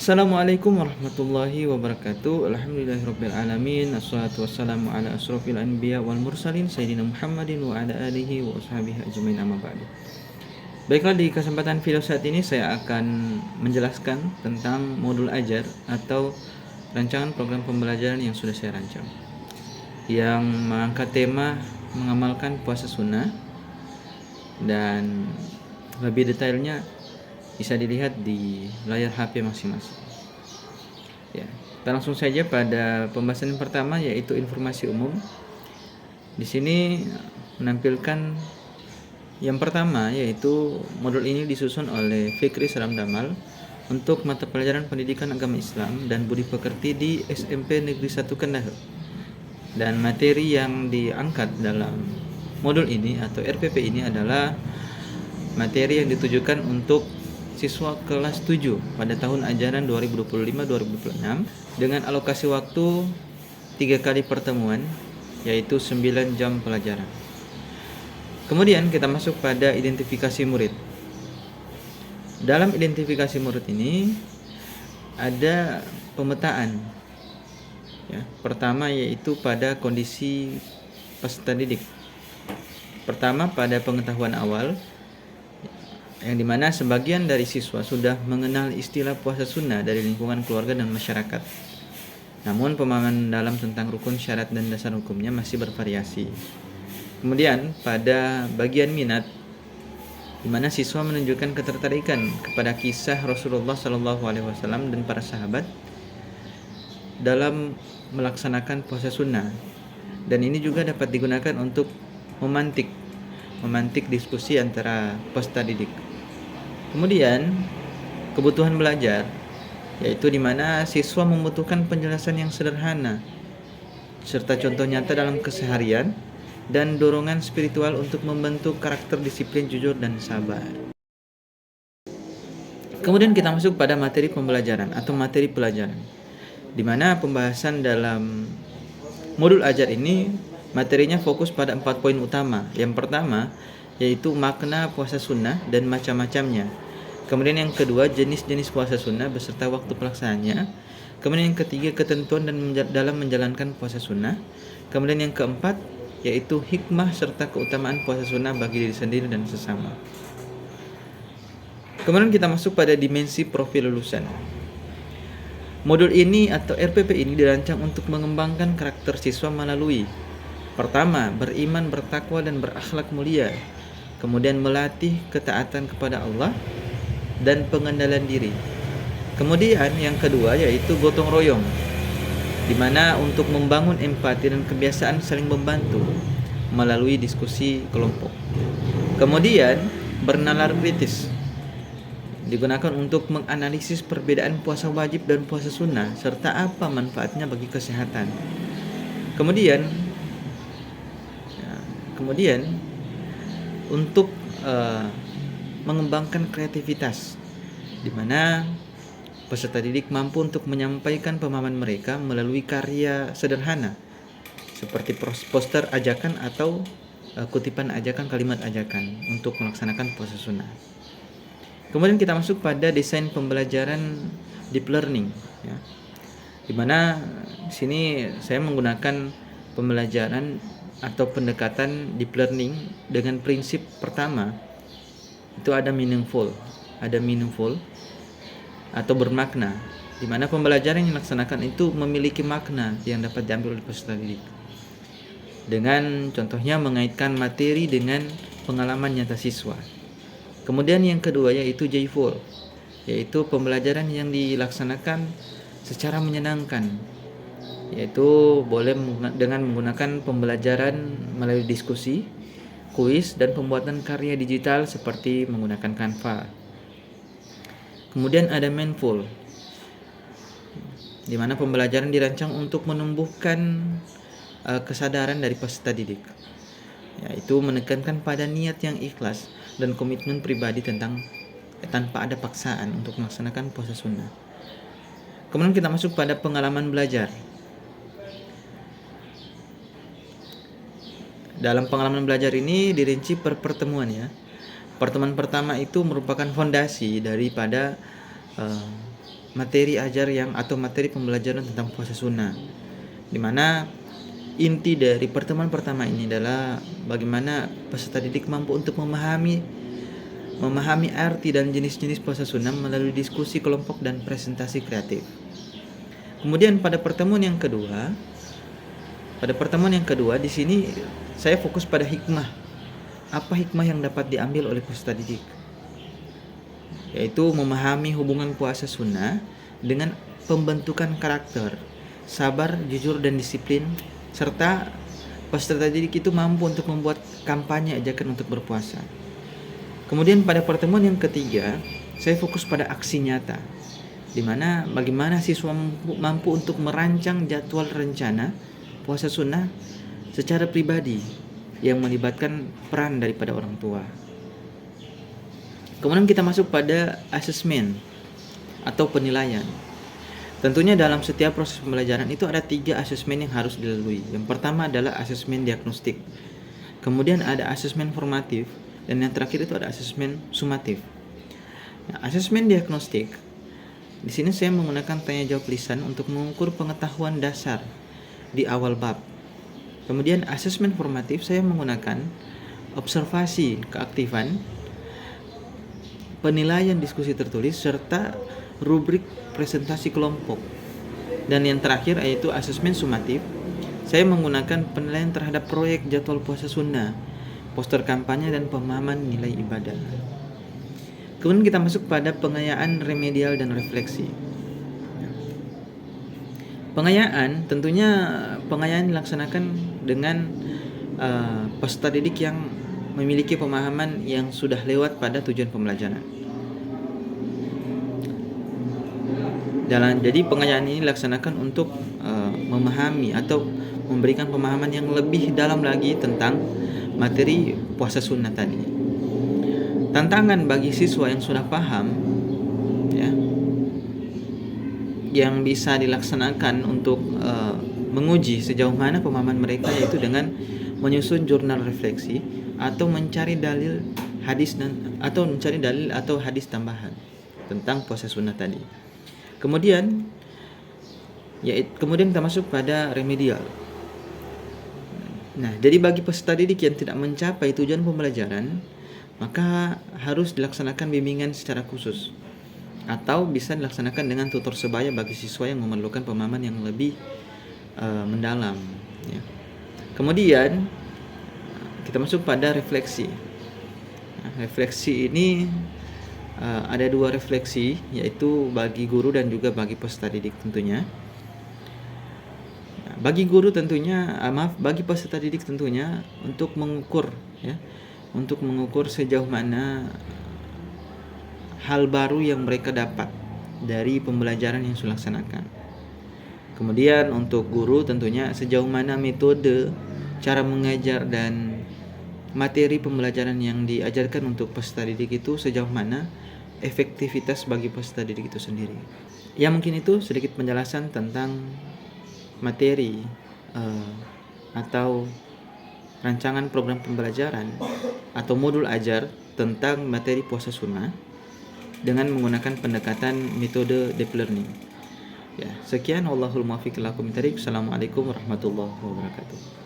Assalamualaikum warahmatullahi wabarakatuh. Alhamdulillahirabbil alamin. Assalatu wassalamu ala asrofil anbiya wal mursalin sayyidina Muhammadin wa ala alihi wa ashabihi ajmain amma ba'du. Baiklah, di kesempatan video saat ini saya akan menjelaskan tentang modul ajar atau rancangan program pembelajaran yang sudah saya rancang, yang mengangkat tema mengamalkan puasa sunnah, dan lebih detailnya bisa dilihat di layar HP masing-masing. Ya, kita langsung saja pada pembahasan yang pertama, yaitu informasi umum. Di sini menampilkan yang pertama, yaitu modul ini disusun oleh Fikri Salam Damal untuk mata pelajaran pendidikan agama Islam dan budi pekerti di SMP Negeri 1 Kendal. Dan materi yang diangkat dalam modul ini atau RPP ini adalah materi yang ditujukan untuk siswa kelas 7 pada tahun ajaran 2025-2026 dengan alokasi waktu 3 kali pertemuan, yaitu 9 jam pelajaran. Kemudian kita masuk pada identifikasi murid. Dalam identifikasi murid ini ada pemetaan. Ya, pertama yaitu pada kondisi peserta didik. Pertama pada pengetahuan awal, yang dimana sebagian dari siswa sudah mengenal istilah puasa sunnah dari lingkungan keluarga dan masyarakat. Namun pemahaman dalam tentang rukun, syarat, dan dasar hukumnya masih bervariasi. Kemudian pada bagian minat, di mana siswa menunjukkan ketertarikan kepada kisah Rasulullah SAW dan para sahabat dalam melaksanakan puasa sunnah. Dan ini juga dapat digunakan untuk memantik diskusi antara peserta didik. Kemudian kebutuhan belajar, yaitu di mana siswa membutuhkan penjelasan yang sederhana serta contoh nyata dalam keseharian dan dorongan spiritual untuk membentuk karakter disiplin, jujur, dan sabar. Kemudian kita masuk pada materi pembelajaran atau materi pelajaran, di mana pembahasan dalam modul ajar ini materinya fokus pada 4 poin utama. Yang pertama yaitu makna puasa sunnah dan macam-macamnya. Kemudian yang kedua, jenis-jenis puasa sunnah beserta waktu pelaksanaannya. Kemudian yang ketiga, ketentuan dalam menjalankan puasa sunnah. Kemudian yang keempat yaitu hikmah serta keutamaan puasa sunnah bagi diri sendiri dan sesama. Kemudian kita masuk pada dimensi profil lulusan. Modul ini atau RPP ini dirancang untuk mengembangkan karakter siswa melalui: pertama, beriman, bertakwa, dan berakhlak mulia. Kemudian melatih ketaatan kepada Allah dan pengendalian diri. Kemudian yang kedua yaitu gotong royong, di mana untuk membangun empati dan kebiasaan saling membantu melalui diskusi kelompok. Kemudian bernalar kritis, digunakan untuk menganalisis perbedaan puasa wajib dan puasa sunnah serta apa manfaatnya bagi kesehatan. Kemudian untuk mengembangkan kreativitas, di mana peserta didik mampu untuk menyampaikan pemahaman mereka melalui karya sederhana seperti poster ajakan atau kutipan ajakan, kalimat ajakan untuk melaksanakan puasa sunnah. Kemudian kita masuk pada desain pembelajaran deep learning, ya, di mana sini saya menggunakan pembelajaran atau pendekatan deep learning dengan prinsip pertama itu ada meaningful atau bermakna, di mana pembelajaran yang dilaksanakan itu memiliki makna yang dapat diambil oleh peserta didik. Dengan contohnya mengaitkan materi dengan pengalaman nyata siswa. Kemudian yang kedua yaitu joyful, yaitu pembelajaran yang dilaksanakan secara menyenangkan, yaitu boleh dengan menggunakan pembelajaran melalui diskusi, kuis, dan pembuatan karya digital seperti menggunakan Canva. Kemudian ada mindful, di mana pembelajaran dirancang untuk menumbuhkan kesadaran dari peserta didik, yaitu menekankan pada niat yang ikhlas dan komitmen pribadi tanpa ada paksaan untuk melaksanakan puasa sunnah. Kemudian kita masuk pada pengalaman belajar. Dalam pengalaman belajar ini dirinci per pertemuan, ya. Pertemuan pertama itu merupakan fondasi daripada materi ajar atau materi pembelajaran tentang puasa sunnah, di mana inti dari pertemuan pertama ini adalah bagaimana peserta didik mampu untuk memahami arti dan jenis-jenis puasa sunnah melalui diskusi kelompok dan presentasi kreatif. Kemudian pada pertemuan yang kedua di sini saya fokus pada hikmah. Apa hikmah yang dapat diambil oleh peserta didik? Yaitu memahami hubungan puasa sunnah dengan pembentukan karakter, sabar, jujur, dan disiplin, serta peserta didik itu mampu untuk membuat kampanye ajakan untuk berpuasa. Kemudian pada pertemuan yang ketiga, saya fokus pada aksi nyata, di mana bagaimana siswa mampu untuk merancang jadwal rencana puasa sunnah secara pribadi yang melibatkan peran daripada orang tua. Kemudian kita masuk pada asesmen atau penilaian. Tentunya dalam setiap proses pembelajaran itu ada 3 asesmen yang harus dilalui. Yang pertama adalah asesmen diagnostik. Kemudian ada asesmen formatif, dan yang terakhir itu ada asesmen sumatif. Nah, asesmen diagnostik, di sini saya menggunakan tanya jawab lisan untuk mengukur pengetahuan dasar di awal bab. Kemudian asesmen formatif saya menggunakan observasi keaktifan, penilaian diskusi tertulis, serta rubrik presentasi kelompok. Dan yang terakhir yaitu asesmen sumatif, saya menggunakan penilaian terhadap proyek jadwal puasa sunnah, poster kampanye, dan pemahaman nilai ibadah. Kemudian kita masuk pada pengayaan remedial dan refleksi. Pengayaan, tentunya pengayaan dilaksanakan dengan peserta didik yang memiliki pemahaman yang sudah lewat pada tujuan pembelajaran. Jadi pengayaan ini dilaksanakan untuk memahami atau memberikan pemahaman yang lebih dalam lagi tentang materi puasa sunnah tadi. Tantangan bagi siswa yang sudah paham, ya, yang bisa dilaksanakan untuk menguji sejauh mana pemahaman mereka, yaitu dengan menyusun jurnal refleksi atau mencari dalil atau hadis tambahan tentang puasa sunnah tadi. Kemudian kita masuk pada remedial. Nah, jadi bagi peserta didik yang tidak mencapai tujuan pembelajaran, maka harus dilaksanakan bimbingan secara khusus, atau bisa dilaksanakan dengan tutor sebaya bagi siswa yang memerlukan pemahaman yang lebih mendalam, ya. Kemudian kita masuk pada refleksi. Nah, refleksi ini ada 2 refleksi, yaitu bagi guru dan juga bagi peserta didik tentunya. Bagi guru tentunya, bagi peserta didik tentunya untuk mengukur sejauh mana hal baru yang mereka dapat dari pembelajaran yang sudah dilaksanakan. Kemudian untuk guru tentunya sejauh mana metode, cara mengajar, dan materi pembelajaran yang diajarkan untuk peserta didik itu sejauh mana efektivitas bagi peserta didik itu sendiri. Ya, mungkin itu sedikit penjelasan tentang materi atau rancangan program pembelajaran atau modul ajar tentang materi puasa sunnah dengan menggunakan pendekatan metode deep learning. Ya, sekian, wallahul muwaffiq ila aqwamit thoriq. Assalamualaikum warahmatullahi wabarakatuh.